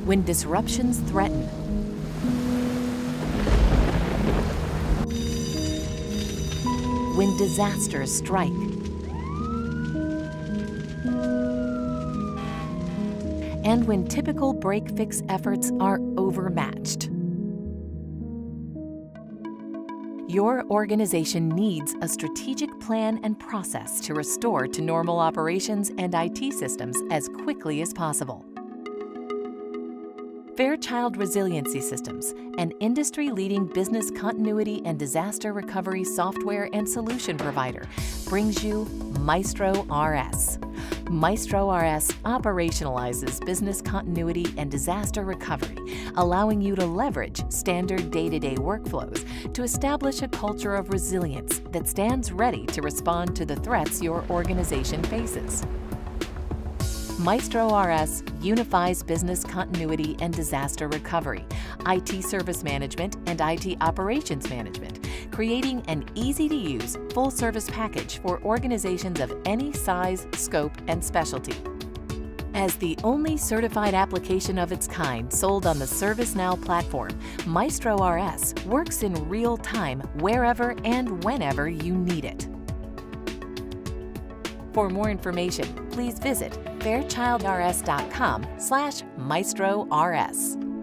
When disruptions threaten, when disasters strike, and when typical break-fix efforts are overmatched. Your organization needs a strategic plan and process to restore to normal operations and IT systems as quickly as possible. Fairchild Resiliency Systems, an industry-leading business continuity and disaster recovery software and solution provider, brings you MaestroRS. MaestroRS operationalizes business continuity and disaster recovery, allowing you to leverage standard day-to-day workflows to establish a culture of resilience that stands ready to respond to the threats your organization faces. MaestroRS unifies business continuity and disaster recovery, IT service management, and IT operations management, creating an easy-to-use, full-service package for organizations of any size, scope, and specialty. As the only certified application of its kind sold on the ServiceNow platform, MaestroRS works in real time wherever and whenever you need it. For more information, please visit fairchildrs.com/MaestroRS.